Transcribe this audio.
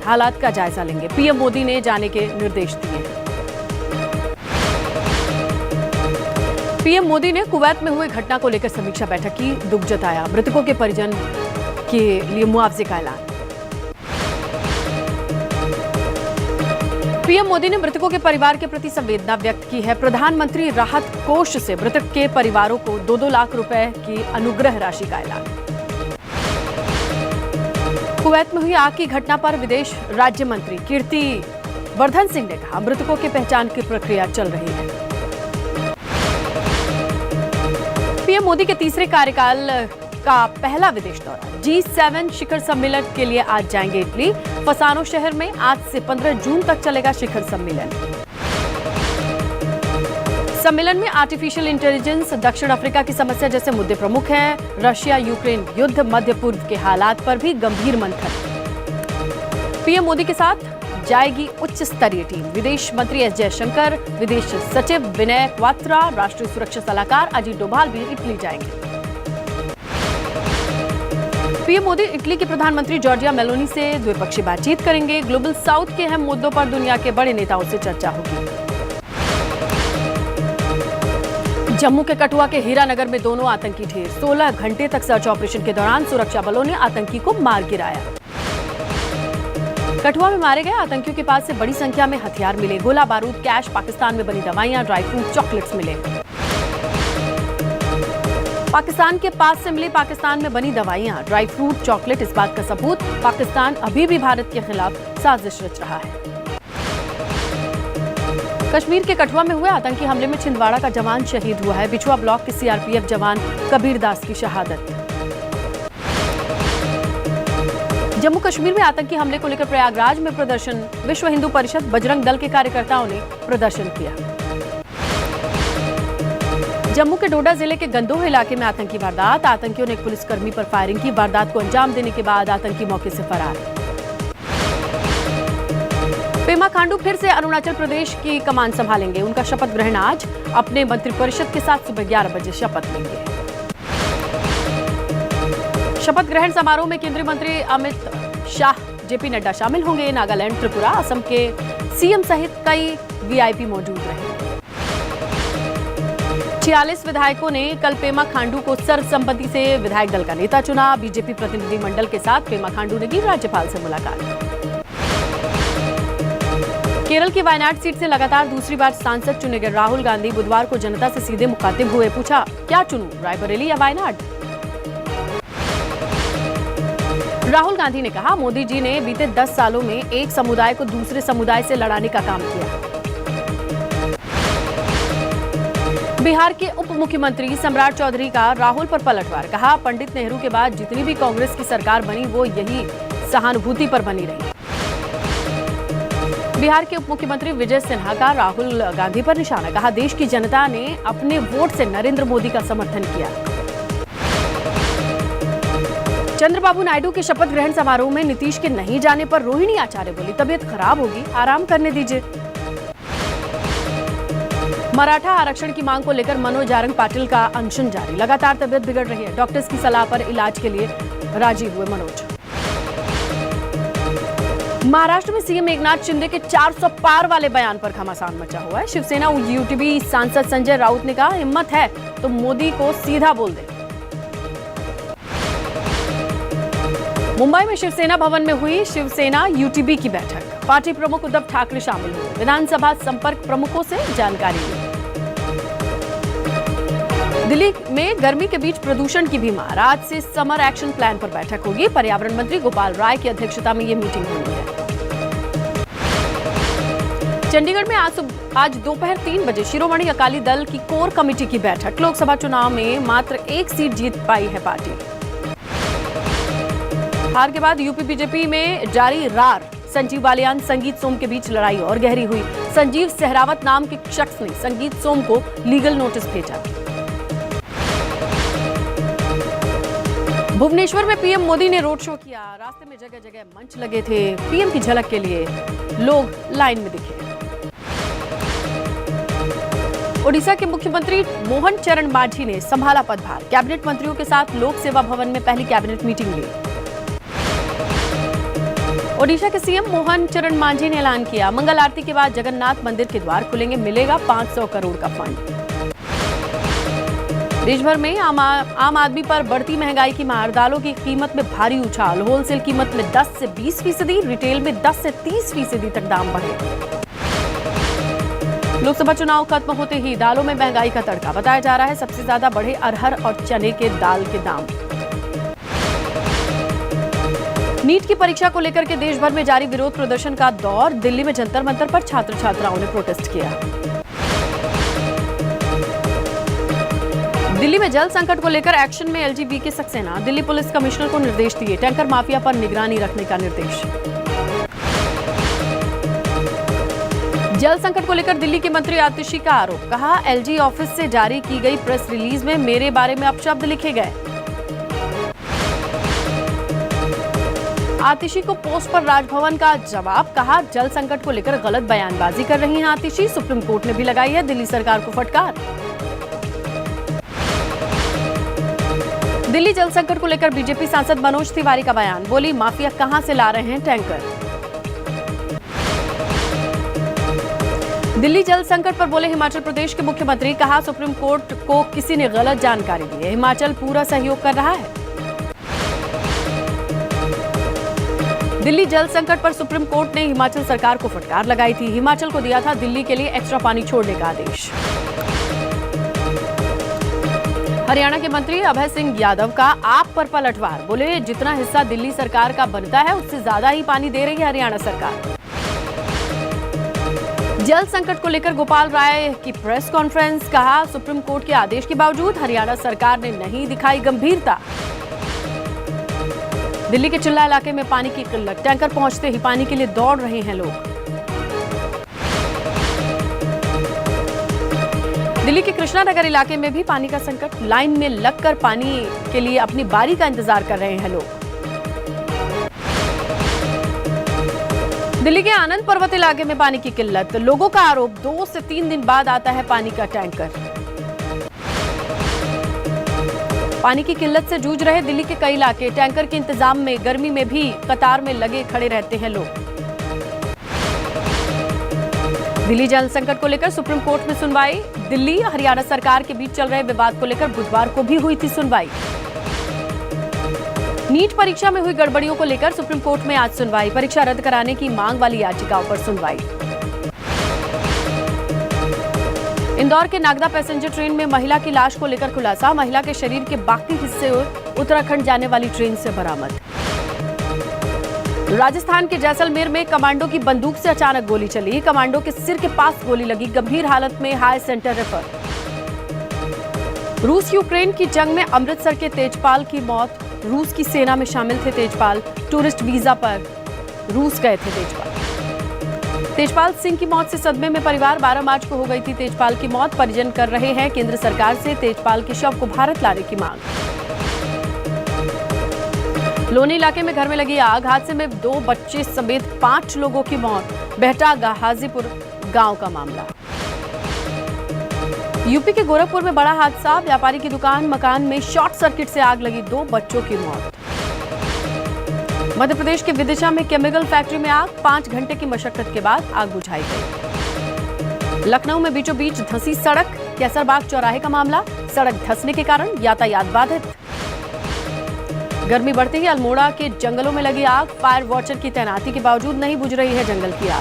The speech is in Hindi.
हालात का जायजा लेंगे। पीएम मोदी ने जाने के निर्देश दिए हैं। पीएम मोदी ने कुवैत में हुए घटना को लेकर समीक्षा बैठक की, दुख जताया। मृतकों के परिजन के लिए मुआवजे का ऐलान। पीएम मोदी ने मृतकों के परिवार के प्रति संवेदना व्यक्त की है। प्रधानमंत्री राहत कोष से मृतक के परिवारों को 2-2 लाख रुपए की अनुग्रह राशि का ऐलान। कुवैत में हुई आग की घटना पर विदेश राज्य मंत्री कीर्ति वर्धन सिंह ने कहा, मृतकों की पहचान की प्रक्रिया चल रही है। पीएम मोदी के तीसरे कार्यकाल का पहला विदेश दौरा। G7 शिखर सम्मेलन के लिए आज जाएंगे इटली। फसानो शहर में आज से 15 जून तक चलेगा शिखर सम्मेलन। सम्मेलन में आर्टिफिशियल इंटेलिजेंस, दक्षिण अफ्रीका की समस्या जैसे मुद्दे प्रमुख हैं। रशिया यूक्रेन युद्ध, मध्य पूर्व के हालात पर भी गंभीर मंथन। पीएम मोदी के साथ जाएगी उच्च स्तरीय टीम। विदेश मंत्री एस जयशंकर, विदेश सचिव विनय क्वात्रा, राष्ट्रीय सुरक्षा सलाहकार अजीत डोभाल भी इटली जाएंगे। पीएम मोदी इटली के प्रधानमंत्री जॉर्जिया मेलोनी से द्विपक्षीय बातचीत करेंगे। ग्लोबल साउथ के अहम मुद्दों पर दुनिया के बड़े नेताओं से चर्चा होगी। जम्मू के कठुआ के हीरानगर में दोनों आतंकी ढेर। 16 घंटे तक सर्च ऑपरेशन के दौरान सुरक्षा बलों ने आतंकी को मार गिराया। कठुआ में मारे गए आतंकियों के पास से बड़ी संख्या में हथियार मिले। गोला बारूद, कैश, पाकिस्तान में बनी दवाइयां, ड्राई फ्रूट, चॉकलेट्स मिले। पाकिस्तान के पास से मिली पाकिस्तान में बनी दवाइयां, ड्राई फ्रूट, चॉकलेट, इस बात का सबूत पाकिस्तान अभी भी भारत के खिलाफ साजिश रच रहा है। कश्मीर के कठुआ में हुए आतंकी हमले में छिंदवाड़ा का जवान शहीद हुआ है। बिछुआ ब्लॉक के सीआरपीएफ जवान कबीर दास की शहादत। जम्मू कश्मीर में आतंकी हमले को लेकर प्रयागराज में प्रदर्शन। विश्व हिंदू परिषद, बजरंग दल के कार्यकर्ताओं ने प्रदर्शन किया। जम्मू के डोडा जिले के गंदोह इलाके में आतंकी वारदात। आतंकियों ने एक पुलिसकर्मी पर फायरिंग की। वारदात को अंजाम देने के बाद आतंकी मौके से फरार। पेमा खांडू फिर से अरुणाचल प्रदेश की कमान संभालेंगे। उनका शपथ ग्रहण आज। अपने मंत्रिपरिषद के साथ सुबह 11 बजे शपथ लेंगे। शपथ ग्रहण समारोह में केंद्रीय मंत्री अमित शाह, जेपी नड्डा शामिल होंगे। नागालैंड, त्रिपुरा, असम के सीएम सहित कई वीआईपी मौजूद रहेंगे। 46 विधायकों ने कल पेमा खांडू को सर्वसम्मति से विधायक दल का नेता चुना। बीजेपी प्रतिनिधिमंडल के साथ पेमा खांडू ने की राज्यपाल से मुलाकात। केरल की वायनाड सीट से लगातार दूसरी बार सांसद चुने गए राहुल गांधी बुधवार को जनता से सीधे मुखातिब हुए। पूछा, क्या चुनूं, रायबरेली या वायनाड? राहुल गांधी ने कहा, मोदी जी ने बीते 10 सालों में एक समुदाय को दूसरे समुदाय से लड़ाने का काम किया। बिहार के उप मुख्यमंत्री सम्राट चौधरी का राहुल पर पलटवार। कहा, पंडित नेहरू के बाद जितनी भी कांग्रेस की सरकार बनी वो यही सहानुभूति पर बनी रही। बिहार के उप मुख्यमंत्री विजय सिन्हा का राहुल गांधी पर निशाना। कहा, देश की जनता ने अपने वोट से नरेंद्र मोदी का समर्थन किया। चंद्रबाबू नायडू के शपथ ग्रहण समारोह में नीतीश के नहीं जाने पर रोहिणी आचार्य बोली, तबीयत खराब होगी, आराम करने दीजिए। मराठा आरक्षण की मांग को लेकर मनोज जारंग पाटिल का अनशन जारी। लगातार तबीयत बिगड़ रही है। डॉक्टर्स की सलाह पर इलाज के लिए राजी हुए मनोज। महाराष्ट्र में सीएम एकनाथ शिंदे के 400 पार वाले बयान पर घमासान मचा हुआ है। शिवसेना यूटीबी सांसद संजय राउत ने कहा, हिम्मत है तो मोदी को सीधा बोल दे। मुंबई में शिवसेना भवन में हुई शिवसेना यूटीबी की बैठक। पार्टी प्रमुख उद्धव ठाकरे शामिल हुए। विधानसभा संपर्क प्रमुखों से जानकारी ली। दिल्ली में गर्मी के बीच प्रदूषण की भी मार। आज से समर एक्शन प्लान पर बैठक होगी। पर्यावरण मंत्री गोपाल राय की अध्यक्षता में ये मीटिंग होनी है। चंडीगढ़ में आज दोपहर 3 बजे शिरोमणि अकाली दल की कोर कमेटी की बैठक। लोकसभा चुनाव में मात्र 1 सीट जीत पाई है पार्टी। हार के बाद यूपी बीजेपी में जारी रार। संजीव बालियान, संगीत सोम के बीच लड़ाई और गहरी हुई। संजीव सहरावत नाम के शख्स ने संगीत सोम को लीगल नोटिस भेजा। भुवनेश्वर में पीएम मोदी ने रोड शो किया। रास्ते में जगह जगह मंच लगे थे। पीएम की झलक के लिए लोग लाइन में दिखे। ओडिशा के मुख्यमंत्री मोहन चरण मांझी ने संभाला पदभार। कैबिनेट मंत्रियों के साथ लोक सेवा भवन में पहली कैबिनेट मीटिंग ली। ओडिशा के सीएम मोहन चरण मांझी ने ऐलान किया, मंगल आरती के बाद जगन्नाथ मंदिर के द्वार खुलेंगे, मिलेगा 500 करोड़ का फंड। देश भर में आम आदमी पर बढ़ती महंगाई की मार, दालों की कीमत में भारी उछाल, होलसेल कीमत में 10 से 20%, रिटेल में 10 से 30% तक दाम बढ़े। लोकसभा चुनाव खत्म होते ही दालों में महंगाई का तड़का, बताया जा रहा है सबसे ज्यादा बढ़े अरहर और चने के दाल के दाम। नीट की परीक्षा को लेकर के देश भर में जारी विरोध प्रदर्शन का दौर, दिल्ली में जंतर मंतर पर छात्र छात्राओं ने प्रोटेस्ट किया। दिल्ली में जल संकट को लेकर एक्शन में एलजीबीके सक्सेना, दिल्ली पुलिस कमिश्नर को निर्देश दिए, टैंकर माफिया पर निगरानी रखने का निर्देश। जल संकट को लेकर दिल्ली के मंत्री आतिशी का आरोप, कहा एलजी ऑफिस से जारी की गई प्रेस रिलीज में मेरे बारे में अपशब्द लिखे गए। आतिशी को पोस्ट पर राजभवन का जवाब, कहा जल संकट को लेकर गलत बयानबाजी कर रही हैं आतिशी, सुप्रीम कोर्ट ने भी लगाई है दिल्ली सरकार को फटकार। दिल्ली जल संकट को लेकर बीजेपी सांसद मनोज तिवारी का बयान, बोली माफिया कहां से ला रहे हैं टैंकर। दिल्ली जल संकट पर बोले हिमाचल प्रदेश के मुख्यमंत्री, कहा सुप्रीम कोर्ट को किसी ने गलत जानकारी दी है, हिमाचल पूरा सहयोग कर रहा है। दिल्ली जल संकट पर सुप्रीम कोर्ट ने हिमाचल सरकार को फटकार लगाई थी, हिमाचल को दिया था दिल्ली के लिए एक्स्ट्रा पानी छोड़ने का आदेश। हरियाणा के मंत्री अभय सिंह यादव का आप पर पलटवार, बोले जितना हिस्सा दिल्ली सरकार का बनता है उससे ज्यादा ही पानी दे रही है हरियाणा सरकार। जल संकट को लेकर गोपाल राय की प्रेस कॉन्फ्रेंस, कहा सुप्रीम कोर्ट के आदेश के बावजूद हरियाणा सरकार ने नहीं दिखाई गंभीरता। दिल्ली के चिल्ला इलाके में पानी की किल्लत, टैंकर पहुंचते ही पानी के लिए दौड़ रहे हैं लोग। दिल्ली के कृष्णानगर इलाके में भी पानी का संकट, लाइन में लगकर पानी के लिए अपनी बारी का इंतजार कर रहे हैं लोग। दिल्ली के आनंद पर्वत इलाके में पानी की किल्लत, लोगों का आरोप 2 से 3 दिन बाद आता है पानी का टैंकर। पानी की किल्लत से जूझ रहे दिल्ली के कई इलाके, टैंकर के इंतजाम में गर्मी में भी कतार में लगे खड़े रहते हैं लोग। दिल्ली जल संकट को लेकर सुप्रीम कोर्ट में सुनवाई, दिल्ली हरियाणा सरकार के बीच चल रहे विवाद को लेकर बुधवार को भी हुई थी सुनवाई। नीट परीक्षा में हुई गड़बड़ियों को लेकर सुप्रीम कोर्ट में आज सुनवाई, परीक्षा रद्द कराने की मांग वाली याचिकाओं पर सुनवाई। इंदौर के नागदा पैसेंजर ट्रेन में महिला की लाश को लेकर खुलासा, महिला के शरीर के बाकी हिस्से उत्तराखंड जाने वाली ट्रेन से बरामद। राजस्थान के जैसलमेर में कमांडो की बंदूक से अचानक गोली चली, कमांडो के सिर के पास गोली लगी, गंभीर हालत में हाई सेंटर रेफर। रूस यूक्रेन की जंग में अमृतसर के तेजपाल की मौत, रूस की सेना में शामिल थे तेजपाल, टूरिस्ट वीजा पर रूस गए थे तेजपाल सिंह की मौत से सदमे में परिवार, 12 मार्च को हो गई थी तेजपाल की मौत, परिजन कर रहे हैं केंद्र सरकार से तेजपाल के शव को भारत लाने की मांग। लोनी इलाके में घर में लगी आग, हादसे में 2 बच्चे समेत 5 लोगों की मौत, बेहटा हाजीपुर गांव का मामला। यूपी के गोरखपुर में बड़ा हादसा, व्यापारी की दुकान मकान में शॉर्ट सर्किट से आग लगी, 2 बच्चों की मौत। मध्य प्रदेश के विदिशा में केमिकल फैक्ट्री में आग, 5 घंटे की मशक्कत के बाद आग बुझाई गई। लखनऊ में बीचों बीच धंसी सड़क, कैसरबाग चौराहे का मामला, सड़क धंसने के कारण यातायात बाधित। गर्मी बढ़ते ही अल्मोड़ा के जंगलों में लगी आग, फायर वॉचर की तैनाती के बावजूद नहीं बुझ रही है जंगल की आग।